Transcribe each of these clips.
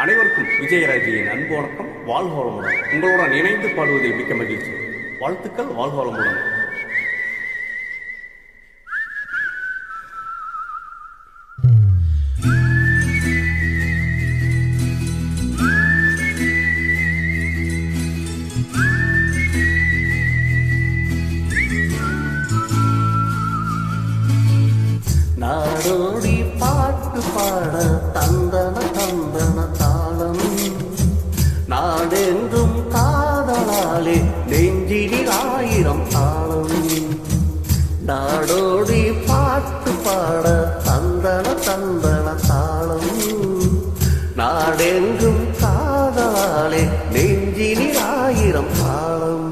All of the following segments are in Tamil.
அனைவருக்கும் விஜயராஜியின் அன்பு வணக்கம். வாழ்க வளமுடன். உங்களுடன் இணைந்து பாடுவதில் மிக்க மகிழ்ச்சி. வாழ்த்துக்கள். வாழ்க வளமுடன். நாடோடி பாட்டு பாட தந்தன தந்தன தாளம், நாடென்றும் காதலாலே நெஞ்சினில் ஆயிரம் தாளம். நாடோடி பாட்டு பாட தந்தன தந்தன தாளம், நாடென்றும் காதலாலே நெஞ்சினில் ஆயிரம் தாளம்.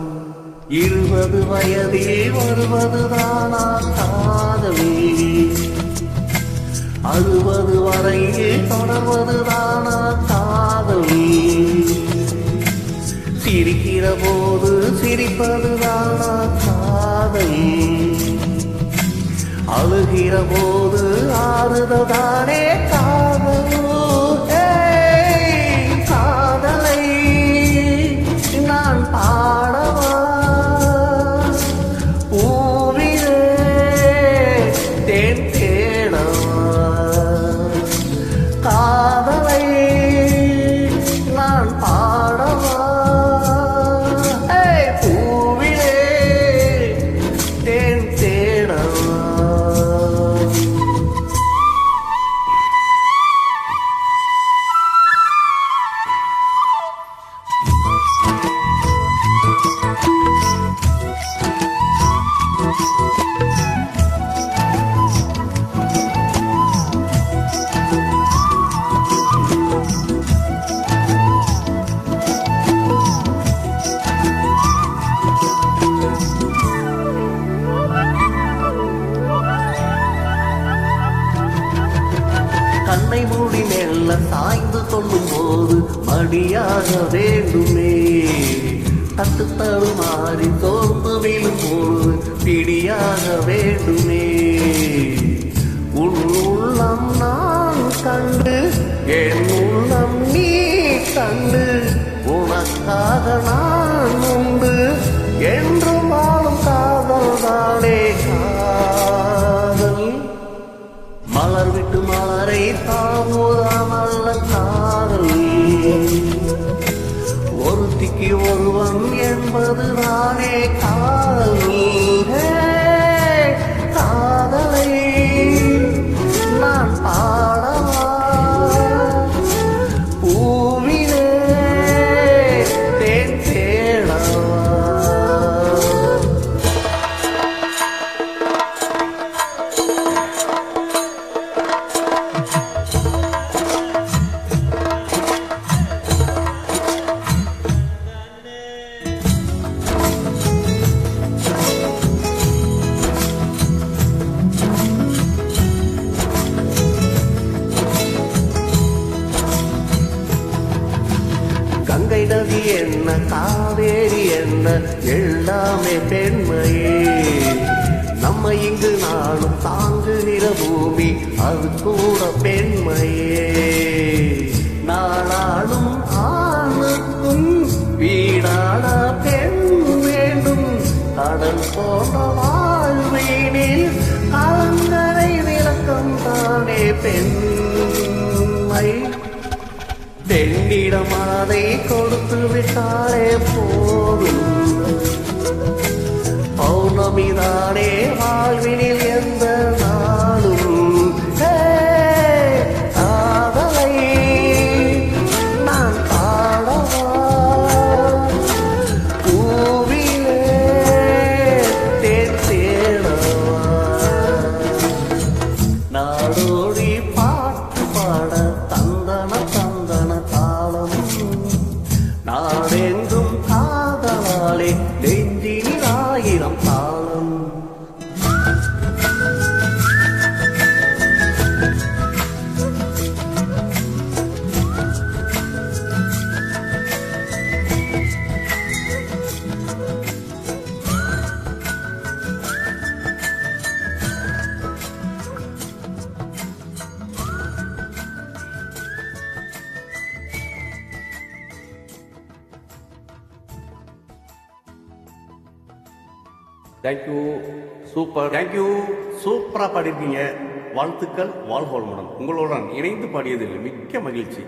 20 வயதில் வருவதுதானா காதலி, 60 வரையில் தொடர்வதுதானா காதலி. சிரிக்கிற போது சிரிப்பதுதானா காதலி, அழுகிற போது ஆறுததானே காதல். காதலை நான் பாடவா பூவிலே தேன் தேடவா, காதலை நான் பாடவா பூவிலே தேன் தேடவா. கண்ணை மூடி மெல்ல சாய்ந்து கொள்ளும் போது மடியாக வேண்டுமே, தட்டு தடுமாறி தோர்ந்து விழும் போது பிடியாக வேண்டுமே. உன் உள்ளம் நான் கண்டு என் உள்ளம் நீ கண்டு, உனக்காக நான் உண்டு என்று வாழும் காதல் தானே காதல். மலர் விட்டு மலரை தாமுதாமல்ல காதல், ஒருத்திக்கு ஒருவன் என்பது தானே காதல். காதலை நான் பாடவா பூவிலே தேன் தேடவா. கங்கை நதி என்ன காவேரி என்ன எல்லாமே பெண்மையே, நம்ம இங்கு நாளும் தாங்குகிற பூமி அது கூட பெண்மையே. நாளாளும் ஆணுக்கும் வீடான பெண் வேண்டும், கடல் போன்ற வாழ்வீனில் கலங்கரை விளக்கம் தானே பெண்மை. பெண்ணிடம் அதை கொடுத்து விட்டாரே போதும், பௌர்ணமிதானே வாழ்வினில் எந்த நாளும். காதலை நான் பாடவா பூவிலே தேன் தேடவா. நாடோடி பாட்டு பாட தந்தன தந்தன தாளம், நாடென்றும் காதலாலே நெஞ்சினில் ஆயிரம் தாளம். தேங்க்யூ. சூப்பர். தேங்க்யூ. சூப்பரா பாடியிருக்கீங்க. வாழ்த்துக்கள். வாழ்க வளமுடன். உங்களுடன் இணைந்து பாடியதில் மிக்க மகிழ்ச்சி.